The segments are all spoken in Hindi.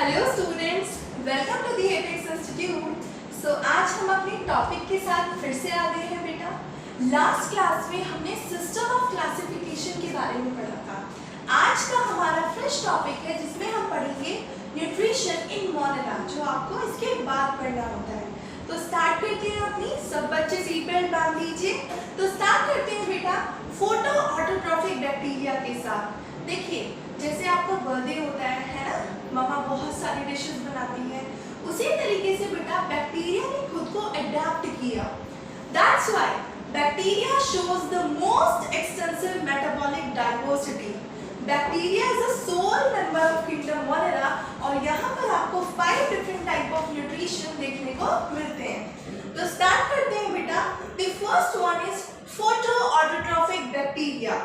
Hello students, welcome to the Apex Institute. आज हम अपने टॉपिक के साथ फिर से आ गए हैं बेटा। लास्ट क्लास में हमने सिस्टम ऑफ क्लासिफिकेशन के बारे में पढ़ा था। आज का हमारा फ्रेश टॉपिक है जिसमें हम पढ़ेंगे न्यूट्रिशन इन मोनेरा, जो आपको इसके बाद पढ़ना होता है। तो स्टार्ट करते हैं अपनी, सब बच्चे सीट बेल्ट बांध लीजिए। तो स्टार्ट करते हैं बेटा फोटो ऑटोट्रॉफिक बैक्टीरिया के साथ। देखिए, जैसे आपका बर्थडे होता है ना, मम्मा बहुत सारी डिशेस बनाती हैं, उसी तरीके से बेटा बैक्टीरिया ने खुद को अडैप्ट किया। That's why bacteria shows the most extensive metabolic diversity. Bacteria is a sole member of kingdom Monera और यहाँ पर आपको 5 डिफरेंट टाइप ऑफ न्यूट्रिशन देखने को मिलते हैं। तो स्टार्ट करते हैं बेटा। The first one is photo autotrophic bacteria.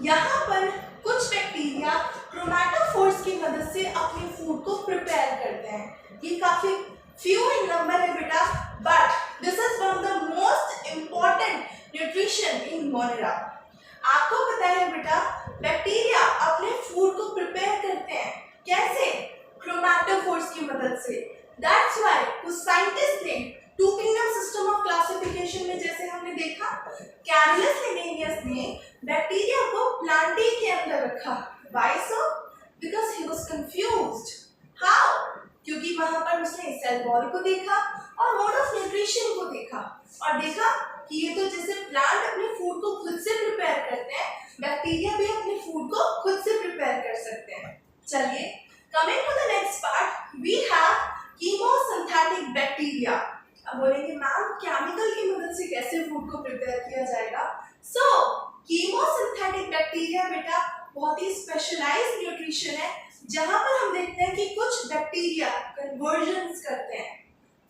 यहाँ पर कुछ बैक्टीरिया क्रोमैटोफोर्स की मदद से अपने फूड को प्रिपेयर करते हैं। ये काफी फ्यू इन नंबर है बेटा, but this is one of the most important nutrition in Monera. आपको पता है बेटा, बैक्टीरिया अपने फूड को प्रिपेयर करते हैं कैसे? क्रोमैटोफोर्स की मदद से। दैट्स व्हाई कुछ साइंटिस्ट ने two kingdom system of classification में, जैसे हमने देखा, कैरोलस लिनेयस ने बैक्टीरिया को प्लांटी के अंदर रखा। Why so? Because he was confused. How? क्योंकि वहां पर उसने सेल वॉल को देखा और मोड ऑफ न्यूट्रिशन को देखा और देखा कि ये तो जैसे प्लांट अपने फूड को खुद से प्रिपेयर करते हैं, बैक्टीरिया भी अपने फूड को खुद से प्रिपेयर कर सकते हैं। चलिए, coming to the next part, we have chemosynthetic bacteria. अब बोलेंगे मैम, केमिकल की मदद से कैसे फूड को प्रिपेयर किया जाएगा? सो कीमोसिंथेटिक बैक्टीरिया बेटा बहुत ही स्पेशलाइज्ड न्यूट्रिशन है, जहां पर हम देखते हैं कि कुछ बैक्टीरिया कन्वर्जन्स करते हैं।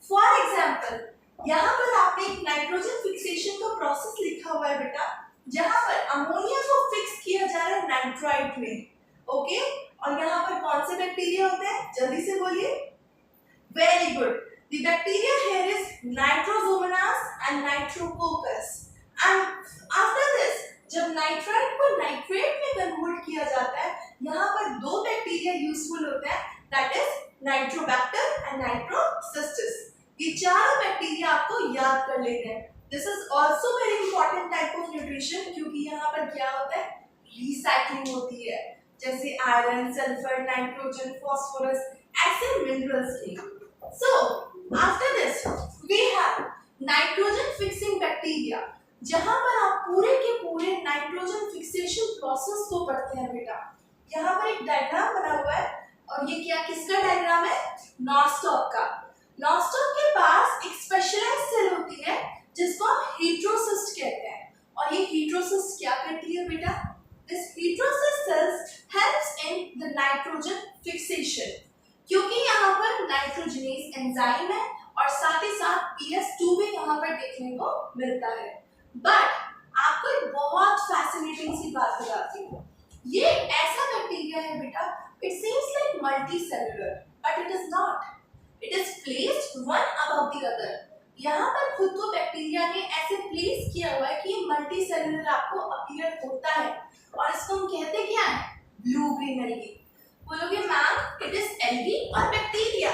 फॉर एग्जांपल, यहाँ पर आपने एक नाइट्रोजन फिक्सेशन का प्रोसेस लिखा हुआ है बेटा, जहां पर अमोनिया को फिक्स किया जा रहा है नाइट्राइट में। ओके, और यहाँ पर कौन से बैक्टीरिया होते हैं? जल्दी से बोलिए। Very good. The bacteria here is Nitrosomonas and Nitrococcus. And after this, जब नाइट्राइट को नाइट्रेट में कन्वर्ट किया जाता है, यहाँ पर दो बैक्टीरिया यूजफुल होते हैं, दैट इज नाइट्रोबैक्टर एंड नाइट्रोसिस्टिस। ये चारों बैक्टीरिया आपको याद कर लेते हैं। This is also very important type of nutrition, क्योंकि यहाँ पर क्या होता है? रिसाइक्लिंग होती है, जैसे आयरन, सल्फर, नाइट्रोजन, फास्फोरस, ऐसे मिनरल्स की। So after this we have nitrogen fixing bacteria, जहां पर आप पूरे के पूरे नाइट्रोजन फिक्सेशन प्रोसेस को पढ़ते हैं बेटा। यहाँ पर एक डायग्राम बना हुआ है और ये क्या, किसका डायग्राम है? नॉस्टॉक का। नॉस्टॉक के पास एक स्पेशलाइज्ड सेल होती है जिसको हम हेटेरोसिस्ट कहते हैं, और ये हेटेरोसिस्ट क्या करती है बेटा? This heterocyst cells helps in the nitrogen fixation, क्योंकि यहाँ पर नाइट्रोजनेज एंजाइम है और साथ ही साथ PS2 भी यहाँ पर देखने को मिलता है। बट आपको एक बहुत फैसिनेटिंग सी बात बताती हूँ। ये ऐसा बैक्टीरिया है बेटा, it seems like multi cellular, but it is not. It is placed one above the other. यहाँ पर खुद को बैक्टीरिया ने ऐसे प्लेस किया हुआ है कि ये मल्टी सेलुलर आपको अपीयर होता है, और इसको हम कहते क्या है? Blue green algae. बोलोगे मैम, इट इज एल्गी और बैक्टीरिया।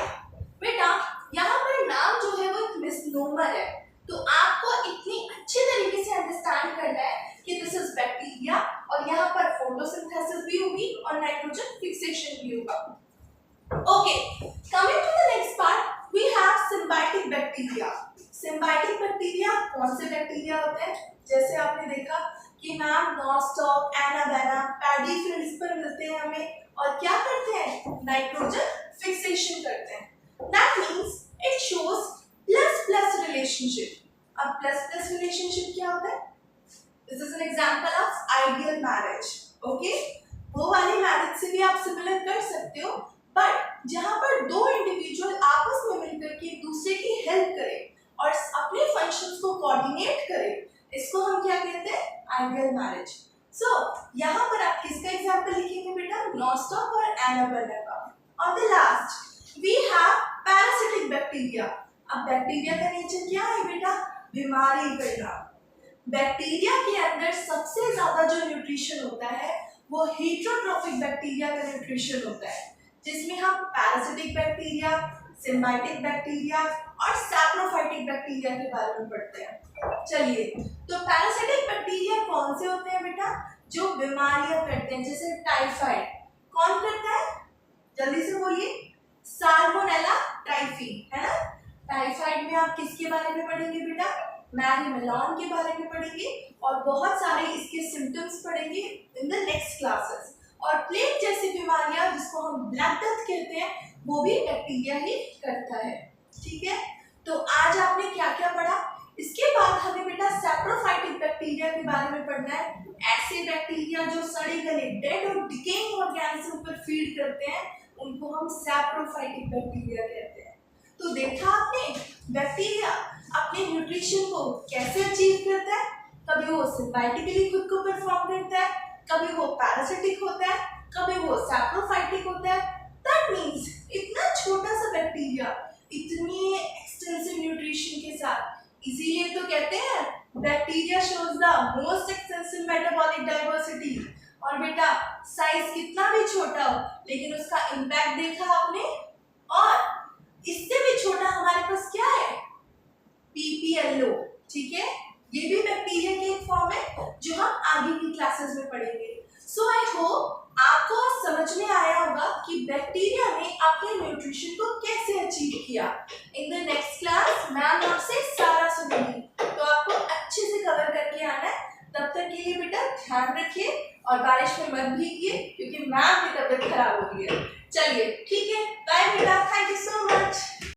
बेटा यहाँ पर नाम जो है वो एक मिसनोमर है, तो आपको इतनी अच्छे तरीके से अंडरस्टैंड करना है कि दिस इज बैक्टीरिया, और यहाँ पर फोटोसिंथेसिस भी होगी और नाइट्रोजन फिक्सेशन भी होगा। Okay, coming to the next part, we have symbiotic bacteria. Symbiotic bacteria कौन से बैक्टीरिया होते हैं? जैसे आपने देखा कि ma'am Nostoc, Anabaena, paddy fields पर मिलते हैं हमें, और क्या करते हैं? नाइट्रोजन फिक्सेशन करते हैं। That means it shows plus plus relationship. अब प्लस प्लस रिलेशनशिप क्या होता है? This is an example of ideal marriage. Okay, वो वाली मैरिज से भी आप सिमिलर कर सकते हो, बट जहां पर दो इंडिविजुअल आपस में मिलकर के एक दूसरे की हेल्प करें और अपने फंक्शंस को कोऑर्डिनेट करें, इसको हम क्या कहते हैं? Ideal marriage. सो यहाँ पर आप किसका एग्जाम्पल लिखेंगे बेटा? नॉस्टॉक और एनाबेना का। और the last we have parasitic bacteria. अब बैक्टीरिया का नेचर क्या है बेटा? बीमारी करना। बैक्टीरिया के अंदर सबसे ज्यादा जो न्यूट्रिशन होता है वो हेटेरोट्रॉफिक बैक्टीरिया का न्यूट्रिशन होता है, जिसमें हम पैरासिटिक बैक्टीरिया, सिम्बायोटिक बैक्टीरिया और सैप्रोफाइटिक बैक्टीरिया के बारे में पढ़ते हैं। चलिए, तो पैरासिटिक बैक्टीरिया कौन से होते हैं बेटा? जो बीमारियां करते हैं, जैसे टाइफाइड। कौन करता है? जल्दी से बोलिए। साल्मोनेला टाइफी, है ना। टाइफाइड में आप किसके बारे में पढ़ेंगे बेटा? मैरी मेलान के बारे में पढ़ेंगे और बहुत सारे इसके सिम्टम्स पढ़ेंगे इन द नेक्स्ट क्लासेस। और प्लेग जैसी बीमारियां, जिसको हम ब्लैक डेथ कहते हैं, वो भी बैक्टीरिया ही करता है। ठीक है, तो आज आपने क्या क्या पढ़ा? इसके बाद हमें बेटा सैप्रोफाइटिक बैक्टीरिया के बारे में पढ़ना है। ऐसे बैक्टीरिया जो सड़े गले, डेड और डिकेइंग ऑर्गेनिज्म पर फीड करते हैं, उनको हम सैप्रोफाइटिक बैक्टीरिया कहते हैं। तो देखा आपने, बैक्टीरिया अपने न्यूट्रिशन को कैसे अचीव करता है। कभी वो सिम्बायोटिकली खुद को परफॉर्म करता है, कभी वो पैरासिटिक होता है, कभी वो सैप्रोफाइटिक होता है। दैट मींस इतना छोटा सा बैक्टीरिया इतनी एक्सटेंसिव न्यूट्रिशन के साथ, इसीलिए तो कहते हैं bacteria shows the most extensive metabolic diversity. और बेटा साइज कितना भी छोटा हो, लेकिन उसका इम्पैक्ट देखा आपने। और इससे भी छोटा हमारे पास क्या है? पीपीएलओ। ठीक है, ये भी बैक्टीरिया की एक फॉर्म है जो हम आगे की क्लासेस में पढ़ेंगे। सो आई होप आपको समझ में आया होगा कि बैक्टीरिया ने अपने न्यूट्रिशन को कैसे अचीव किया। In the next class ma'am आपसे सारा सुनेंगी, तो आपको अच्छे से कवर करके आना है। तब तक के लिए बेटा ध्यान रखिए और बारिश में मत भीगिए, क्योंकि मैम की तबीयत खराब हो रही है। चलिए ठीक है, बाय बेटा।